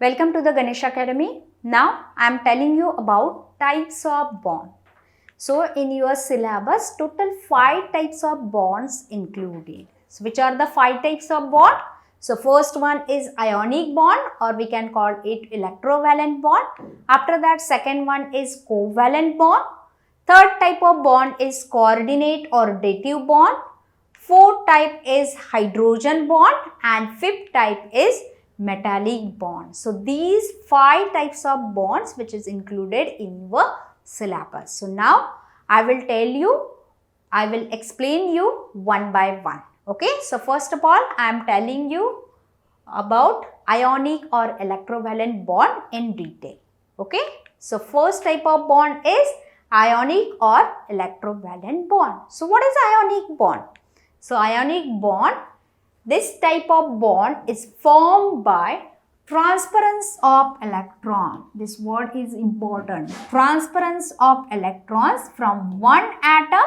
Welcome to the Ganesh Academy. Now I am telling you about types of bond. So in your syllabus, total 5 types of bonds included. So which are the 5 types of bond? So first one is ionic bond, or we can call it electrovalent bond. After that, second one is covalent bond. Third type of bond is coordinate or dative bond. Fourth type is hydrogen bond, and fifth type is metallic bond. So these 5 types of bonds which is included in your syllabus. So now I will explain you one by one. Okay, so first of all I am telling you about ionic or electrovalent bond in detail. Okay, so first type of bond is ionic or electrovalent bond. So what is ionic bond? So ionic bond, this type of bond is formed by transference of electron. This word is important. Transference of electrons from one atom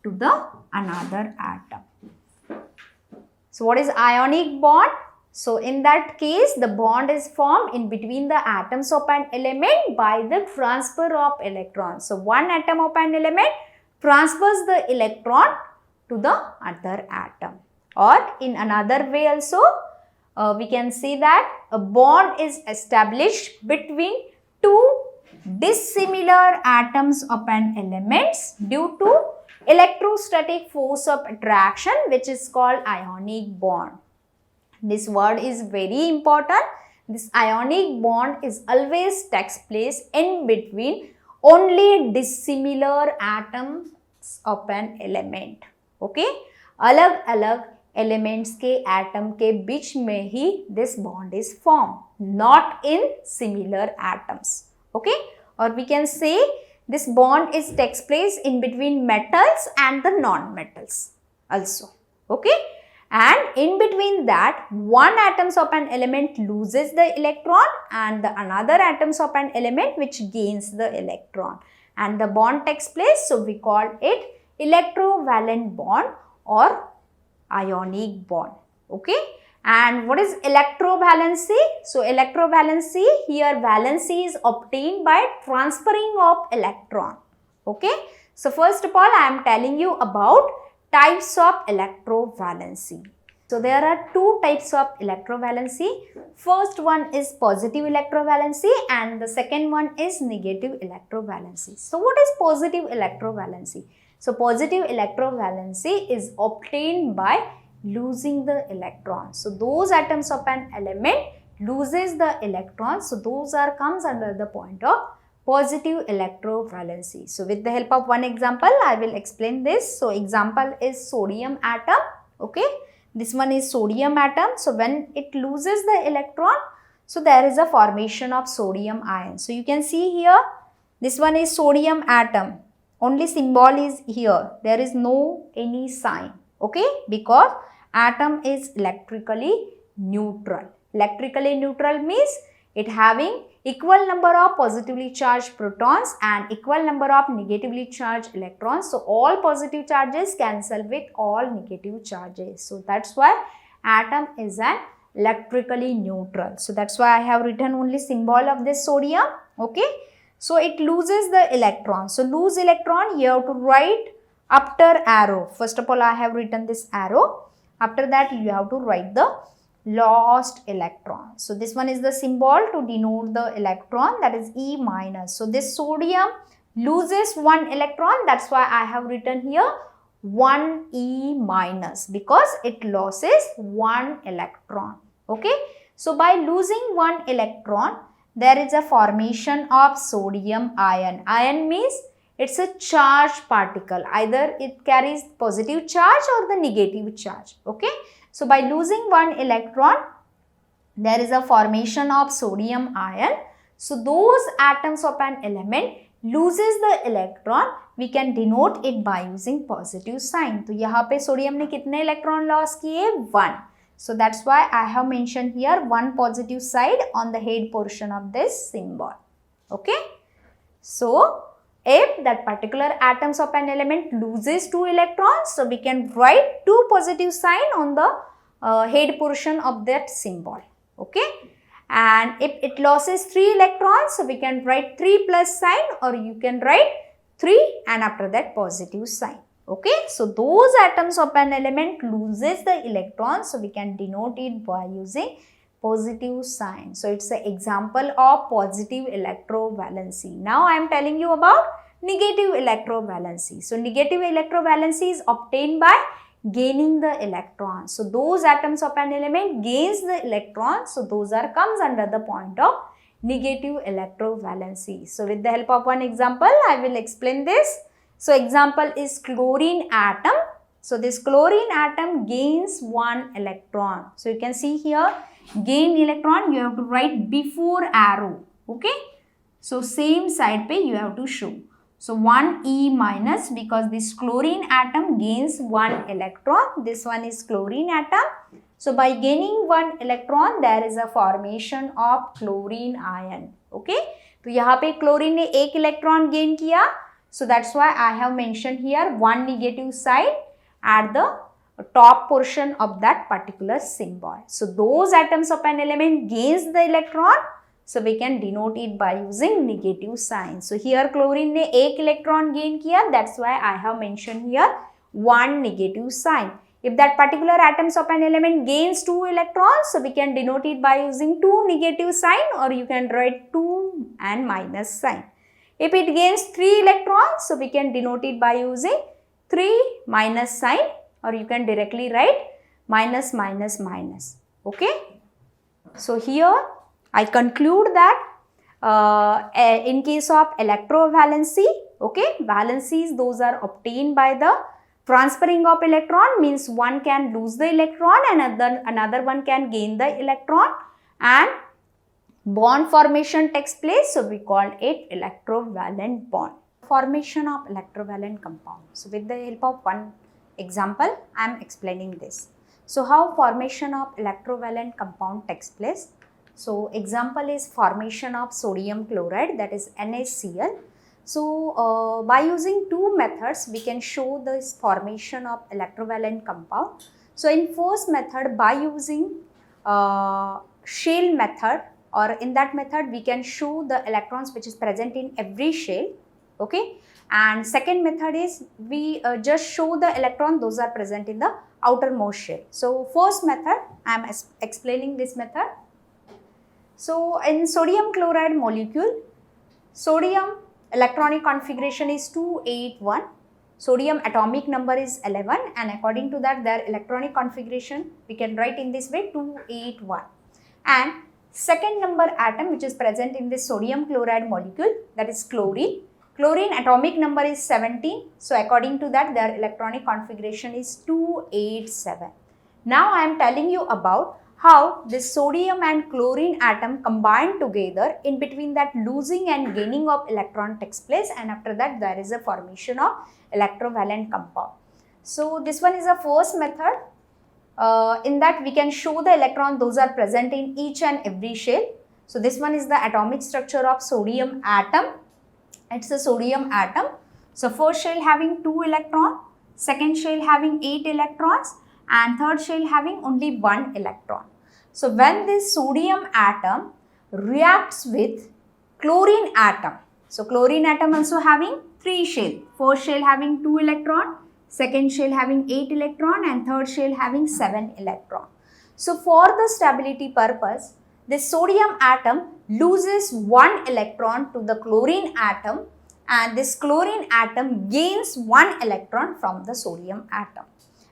to the another atom. So what is ionic bond? So in that case, the bond is formed in between the atoms of an element by the transfer of electrons. So one atom of an element transfers the electron to the other atom. Or in another way also, we can see that a bond is established between two dissimilar atoms of an element due to electrostatic force of attraction, which is called ionic bond. This word is very important. This ionic bond is always takes place in between only dissimilar atoms of an element. Okay, अलग अलग elements के atom के बीच में ही this bond is form, not in similar atoms. Okay, और we can say this bond is takes place in between metals and the non metals also. Okay, and in between that one atoms of an element loses the electron and the another atoms of an element which gains the electron, and the bond takes place. So we call it electrovalent bond or ionic bond. Okay, and what is electrovalency? So electrovalency, here valency is obtained by transferring of electron. Okay, so first of all I am telling you about types of electrovalency. So there are 2 types of electrovalency. First one is positive electrovalency and the second one is negative electrovalency. So what is positive electrovalency? So positive electrovalency is obtained by losing the electron. So those atoms of an element loses the electron. So those comes under the point of positive electrovalency. So with the help of one example, I will explain this. So example is sodium atom. Okay, this one is sodium atom. So when it loses the electron, so there is a formation of sodium ion. So you can see here, this one is sodium atom. Only symbol is here. There is no any sign. Okay, because atom is electrically neutral. Electrically neutral means it having equal number of positively charged protons and equal number of negatively charged electrons. So all positive charges cancel with all negative charges. So that's why atom is an electrically neutral. So that's why I have written only symbol of this sodium. Okay, so it loses the electron. So lose electron, you have to write after arrow. First of all I have written this arrow. After that you have to write the lost electron. So this one is the symbol to denote the electron, that is E minus. So this sodium loses 1 electron, that's why I have written here 1 E minus, because it loses 1 electron. Okay, so by losing 1 electron there is a formation of sodium ion. Ion means it's a charged particle, either it carries positive charge or the negative charge. Okay, so by losing 1 electron, there is a formation of sodium ion. So those atoms of an element loses the electron, we can denote it by using positive sign. तो यहाँ पे sodium ने कितने electron loss किए? 1. So that's why I have mentioned here 1 positive side on the head portion of this symbol. Okay, so if that particular atoms of an element loses 2 electrons, so we can write 2 positive sign on the head portion of that symbol. Okay, And if it loses 3 electrons, so we can write 3 plus sign, or you can write 3 and after that positive sign. Okay, so those atoms of an element loses the electrons, so we can denote it by using positive sign. So it's an example of positive electrovalency. Now I am telling you about negative electrovalency. So negative electrovalency is obtained by gaining the electron. So those atoms of an element gains the electron, so those are comes under the point of negative electrovalency. So with the help of one example, I will explain this. So example is chlorine atom. So this chlorine atom gains 1 electron. So you can see here, gain electron you have to write before arrow. Okay, so same side pay you have to show. So 1 E minus, because this chlorine atom gains 1 electron. This one is chlorine atom. So by gaining 1 electron, there is a formation of chlorine ion. Okay, तो यहाँ पे chlorine ने 1 electron gain किया. So that's why I have mentioned here 1 negative side at the top portion of that particular symbol. So those atoms of an element gains the electron. So we can denote it by using negative sign. So here chlorine ने 1 electron gain किया. That's why I have mentioned here 1 negative sign. If that particular atoms of an element gains 2 electrons, so we can denote it by using 2 negative sign, or you can write 2 and minus sign. If it gains 3 electrons, so we can denote it by using 3 minus sign, or you can directly write minus minus minus. Okay. So here I conclude that in case of electrovalency, okay, valencies, those are obtained by the transferring of electron, means one can lose the electron and another one can gain the electron, and bond formation takes place, so we call it electrovalent bond. Formation of electrovalent compound. So with the help of one example, I am explaining this. So how formation of electrovalent compound takes place? So example is formation of sodium chloride, that is NaCl. So by using two methods, we can show this formation of electrovalent compound. So in first method, by using shell method, or in that method we can show the electrons which is present in every shell. Okay, and second method is we just show the electron those are present in the outermost shell. So first method, I am explaining this method. So in sodium chloride molecule, sodium electronic configuration is 281, sodium atomic number is 11, and according to that their electronic configuration we can write in this way 281. And second number atom which is present in this sodium chloride molecule, that is chlorine. Chlorine atomic number is 17, so according to that their electronic configuration is 287. Now I am telling you about how this sodium and chlorine atom combine together, in between that losing and gaining of electron takes place, and after that there is a formation of electrovalent compound. So this one is a first method. In that we can show the electron those are present in each and every shell. So this one is the atomic structure of sodium atom. It's a sodium atom. So first shell having 2 electrons, second shell having 8 electrons, and third shell having only 1 electron. So when this sodium atom reacts with chlorine atom, so chlorine atom also having 3 shell, first shell having 2 electron, second shell having 8 electron, and third shell having 7 electron. So for the stability purpose, this sodium atom loses 1 electron to the chlorine atom, and this chlorine atom gains 1 electron from the sodium atom,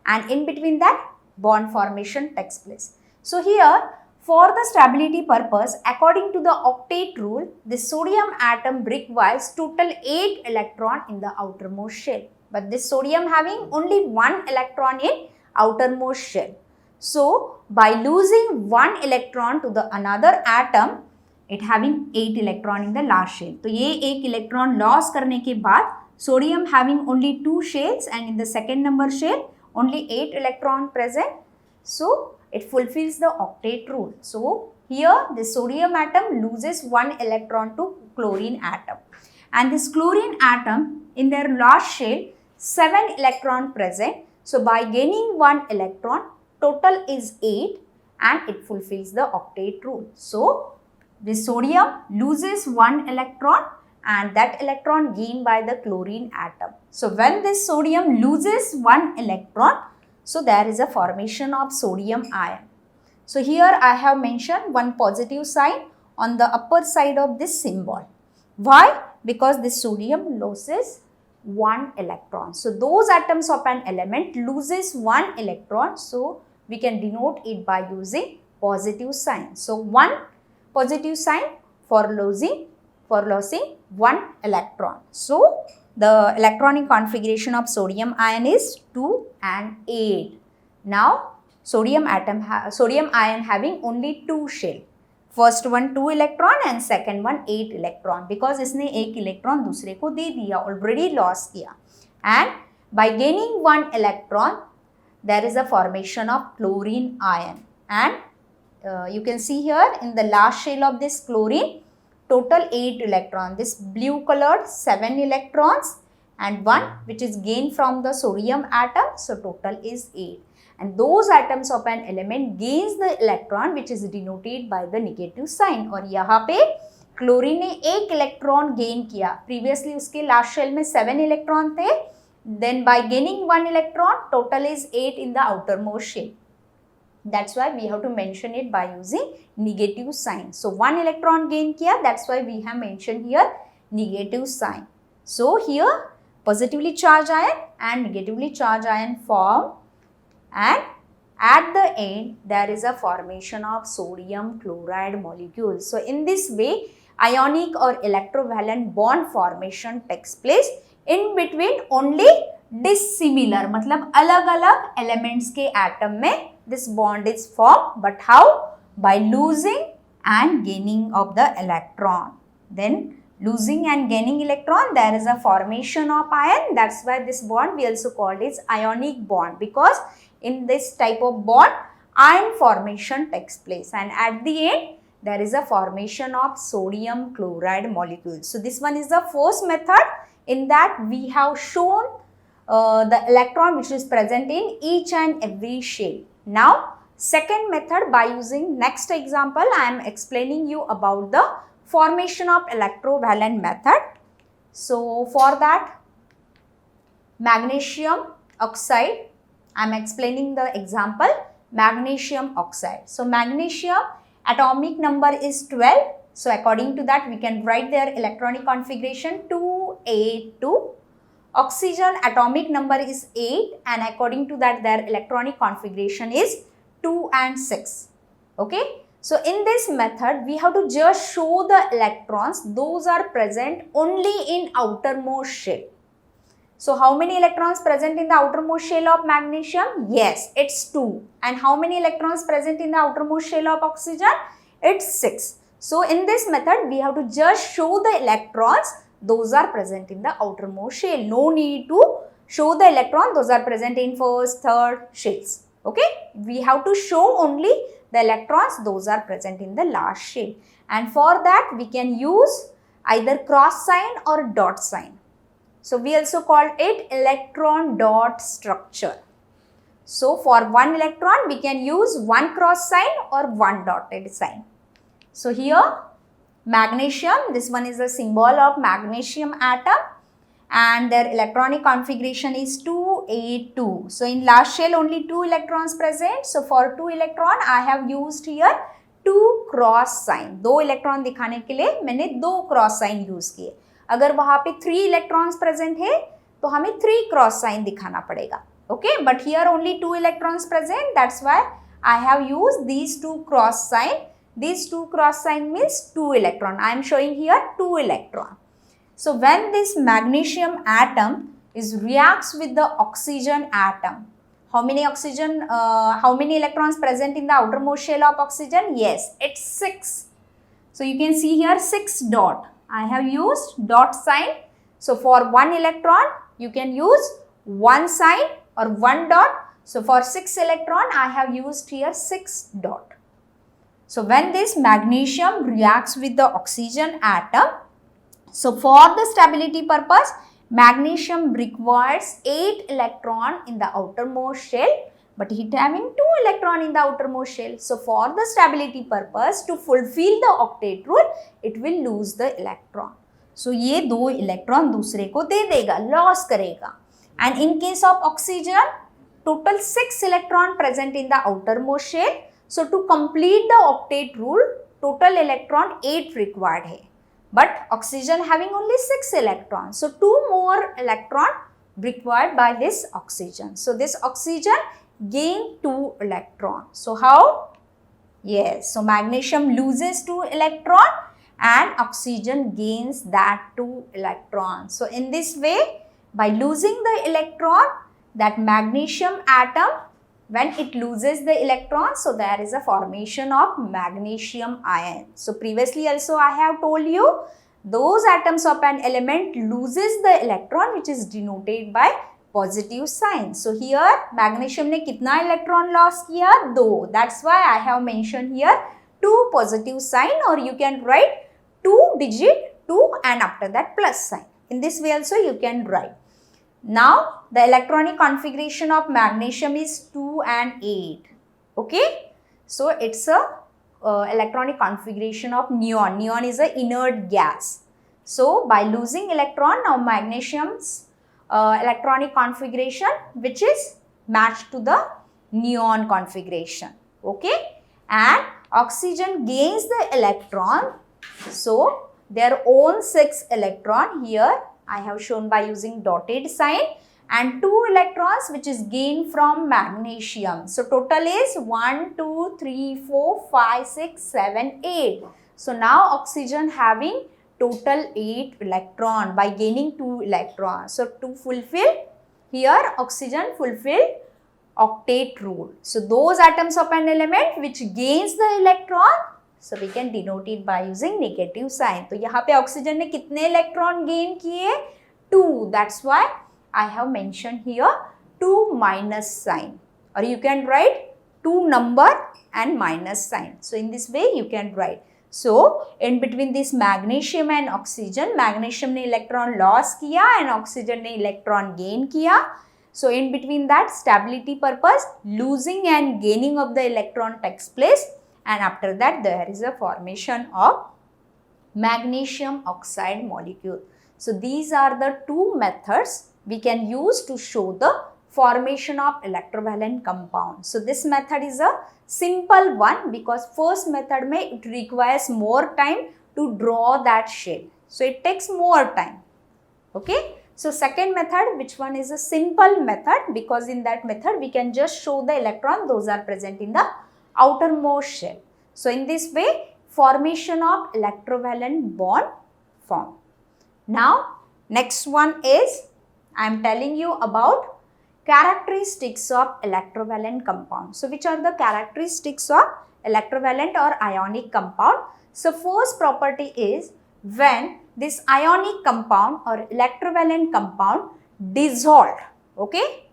and in between that bond formation takes place. So here for the stability purpose, according to the octet rule, the sodium atom requires total 8 electron in the outermost shell, but this sodium having only 1 electron in outermost shell. So by losing 1 electron to the another atom, it having 8 electron in the last shell. तो ये 1 electron loss करने के बाद sodium having only 2 shells, and in the second number shell only 8 electron present. So it fulfills the octet rule. So here the sodium atom loses 1 electron to chlorine atom, and this chlorine atom in their last shell 7 electron present. So by gaining 1 electron, total is 8, and it fulfills the octet rule. So this sodium loses one electron and that electron gained by the chlorine atom. So when this sodium loses one electron, so there is a formation of sodium ion. So here I have mentioned one positive sign on the upper side of this symbol. Why? Because this sodium loses one electron. So those atoms of an element loses one electron. So we can denote it by using positive sign. So one positive sign for losing one electron. So the electronic configuration of sodium ion is 2 and 8. Now sodium ion having only 2 shell. First one 2 electron and second one 8 electron, because इसने 1 electron दूसरे को दे दिया, already loss किया. And by gaining 1 electron, there is a formation of chlorine ion. And you can see here in the last shell of this chlorine, total 8 electrons. This blue colored 7 electrons and 1 which is gained from the sodium atom. So total is 8. And those atoms of an element gains the electron which is denoted by the negative sign. और यहाँ पे chlorine ने 1 electron gain किया. Previously उसके last shell में 7 electron थे. Then by gaining 1 electron, total is 8 in the outermost shell. That's why we have to mention it by using negative sign. So 1 electron gain kiya, that's why we have mentioned here negative sign. So here positively charged ion and negatively charged ion form, and at the end there is a formation of sodium chloride molecule. So in this way ionic or electrovalent bond formation takes place in between only dissimilar, मतलब अलग अलग elements के atom में this bond is formed. But how? By losing and gaining of the electron. Then losing and gaining electron, there is a formation of ion. That's why this bond we also called it ionic bond, because in this type of bond ion formation takes place, and at the end there is a formation of sodium chloride molecule. So this one is the first method. In that we have shown the electron which is present in each and every shell. Now second method, by using next example I am explaining you about the formation of electrovalent method. So for that, magnesium oxide, I am explaining the example magnesium oxide. So magnesium atomic number is 12. So according to that we can write their electronic configuration 2A2. Oxygen atomic number is 8, and according to that their electronic configuration is 2 and 6. Okay. So in this method we have to just show the electrons, those are present only in outermost shell. So how many electrons present in the outermost shell of magnesium? Yes, it's 2. And how many electrons present in the outermost shell of oxygen? It's 6. So in this method we have to just show the electrons, those are present in the outermost shell. No need to show the electron, those are present in first, third shells. Okay, we have to show only the electrons, those are present in the last shell. And for that we can use either cross sign or dot sign. So we also call it electron dot structure. So for one electron we can use one cross sign or one dotted sign. So here magnesium, this one is the symbol of magnesium atom, and their electronic configuration is 2A2. So in last shell only 2 electrons present. So for 2 electron I have used here 2 cross sign. 2 electron दिखाने के लिए मैंने 2 cross sign use किए. अगर वहाँ पे 3 electrons present है तो हमें 3 cross sign दिखाना पड़ेगा. Okay, but here only 2 electrons present. That's why I have used these 2 cross sign. These 2 cross sign means 2 electron. I am showing here 2 electron. So when this magnesium atom is reacts with the oxygen atom, how many electrons present in the outermost shell of oxygen? Yes, it's 6. So you can see here 6 dot. I have used dot sign. So for 1 electron you can use 1 sign or 1 dot. So for 6 electron I have used here 6 dot. So when this magnesium reacts with the oxygen atom, so for the stability purpose, magnesium requires 8 electron in the outermost shell, but it having 2 electron in the outermost shell. So for the stability purpose, to fulfill the octet rule, it will lose the electron. So ये 2 electron दूसरे को दे देगा, loss करेगा. And in case of oxygen, total 6 electron present in the outermost shell. So to complete the octet rule, total electron 8 required है. But oxygen having only 6 electrons. So 2 more electron required by this oxygen. So this oxygen gain 2 electrons. So how? Yes. So magnesium loses 2 electron and oxygen gains that 2 electrons. So in this way, by losing the electron, that magnesium atom, when it loses the electron, so there is a formation of magnesium ion. So previously also I have told you, those atoms of an element loses the electron, which is denoted by positive sign. So here magnesium ने कितना electron loss किया? 2. That's why I have mentioned here 2 positive sign, or you can write 2 digit 2 and after that plus sign. In this way also you can write. Now the electronic configuration of magnesium is 2 and 8. Okay. So it's a electronic configuration of neon. Neon is an inert gas. So by losing electron, now magnesium's electronic configuration, which is matched to the neon configuration. Okay. And oxygen gains the electron. So their own 6 electron here I have shown by using dotted sign, and 2 electrons which is gained from magnesium. So total is 1, 2, 3, 4, 5, 6, 7, 8. So now oxygen having total 8 electron by gaining 2 electrons. So to fulfill, here oxygen fulfill octet rule. So those atoms of an element which gains the electron, so we can denote it by using negative sign. तो यहाँ पे oxygen ने कितने electron gain किए? 2. That's why I have mentioned here 2 minus sign, or you can write 2 number and minus sign. So in this way you can write. So in between this magnesium and oxygen, magnesium ने electron loss किया and oxygen ने electron gain किया. So in between that, stability purpose, losing and gaining of the electron takes place. And after that there is a formation of magnesium oxide molecule. So these are the 2 methods we can use to show the formation of electrovalent compound. So this method is a simple one because first method may it requires more time to draw that shell. So it takes more time. Okay. So second method, which one is a simple method, because in that method we can just show the electron, those are present in the outermost shell. So in this way, formation of electrovalent bond form. Now next one is, I am telling you about characteristics of electrovalent compound. So which are the characteristics of electrovalent or ionic compound? So first property is, when this ionic compound or electrovalent compound dissolved, okay,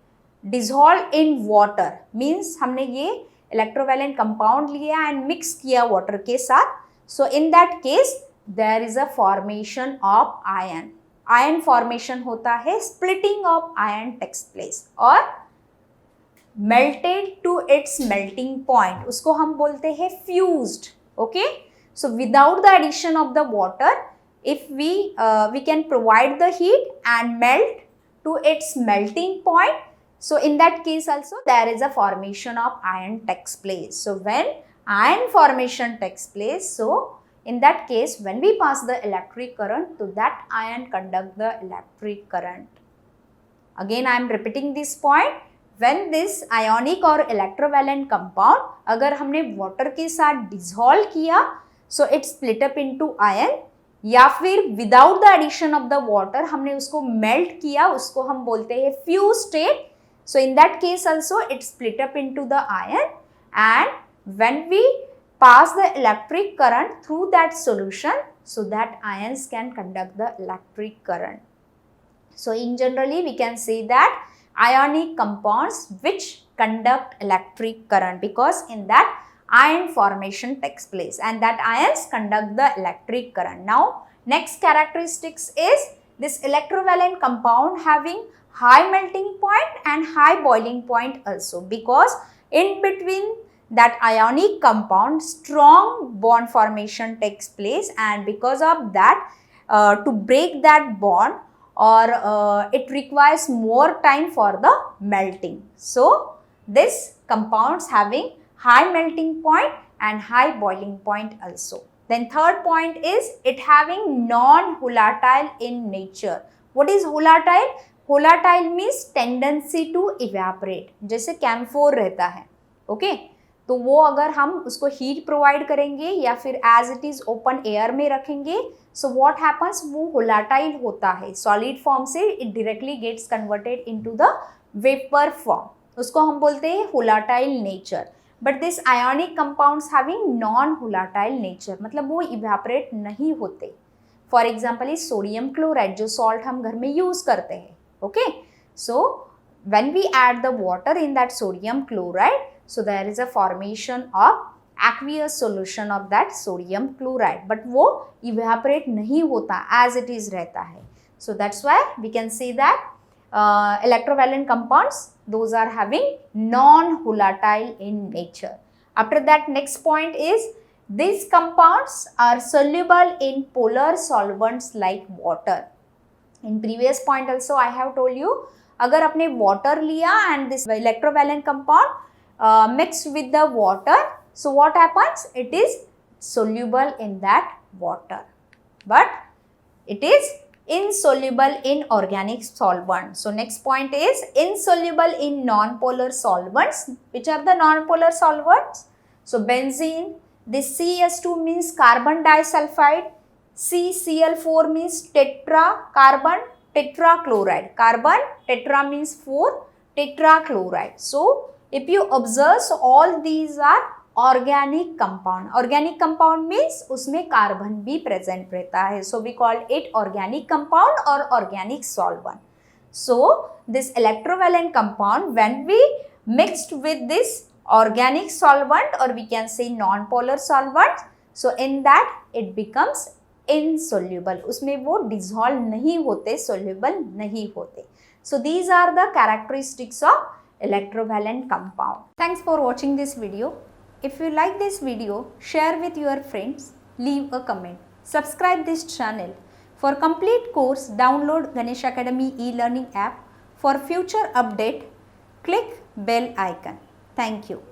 dissolved in water, means हमने ये electrovalent compound लिया and mix किया water के साथ. So in that case there is a formation of ion. Ion formation होता है, splitting of ion takes place, और melted to its melting point, उसको हम बोलते हैं fused. Okay. So without the addition of the water, if we can provide the heat and melt to its melting point, so in that case also there is a formation of ion takes place. So when ion formation takes place, so in that case when we pass the electric current, to that ion conduct the electric current. Again I am repeating this point. When this ionic or electrovalent compound अगर हमने water के साथ dissolve किया, so it split up into ion, या फिर without the addition of the water हमने उसको melt किया, उसको हम बोलते हैं fused state. So in that case also it split up into the ion, and when we pass the electric current through that solution, so that ions can conduct the electric current. So in generally we can say that ionic compounds which conduct electric current, because in that ion formation takes place and that ions conduct the electric current. Now next characteristics is, this electrovalent compound having high melting point and high boiling point also, because in between that ionic compound strong bond formation takes place, and because of that to break that bond or it requires more time for the melting. So this compounds having high melting point and high boiling point also. Then third point is it having non-volatile in nature. What is volatile? Volatile means tendency to evaporate, जैसे camphor रहता है, okay तो वो अगर हम उसको heat provide करेंगे या फिर as it is open air में रखेंगे, सो व्हाट हैपन्स, वो वोलाटाइल होता है, सॉलिड फॉर्म से it directly gets converted into the vapour form, उसको हम बोलते हैं volatile nature. But this ionic compounds having non volatile nature, मतलब वो इवेपोरेट नहीं होते. For example is sodium chloride, जो सॉल्ट हम घर में यूज करते हैं, okay. So when we add the water in that sodium chloride, so there is a formation of aqueous solution of that sodium chloride, but वो evaporate नहीं होता, as it is रहता है. So that's why we can say that electrovalent compounds, those are having non-volatile in nature. After that, next point is these compounds are soluble in polar solvents like water. In previous point also I have told you, अगर अपने water लिया and this electrovalent compound mixed with the water, so what happens, it is soluble in that water, but it is insoluble in organic solvent. So next point is insoluble in non-polar solvents. Which are the non-polar solvents? So benzene, this CS2 means carbon disulfide, CCl4 means tetra carbon tetrachloride, carbon tetra means 4 tetrachloride. So if you observe, so all these are organic compound. Organic compound means उसमें carbon भी present रहता है. So we call it organic compound or organic solvent. So this electrovalent compound, when we mixed with this organic solvent or we can say non-polar solvent, so in that it becomes insoluble. उसमें वो dissolve नहीं होते, soluble नहीं होते. So these are the characteristics of electrovalent compound. Thanks for watching this video. If you like this video, share with your friends, leave a comment, subscribe this channel. For complete course, download Ganesh Academy e-learning app. For future update, click bell icon. Thank you.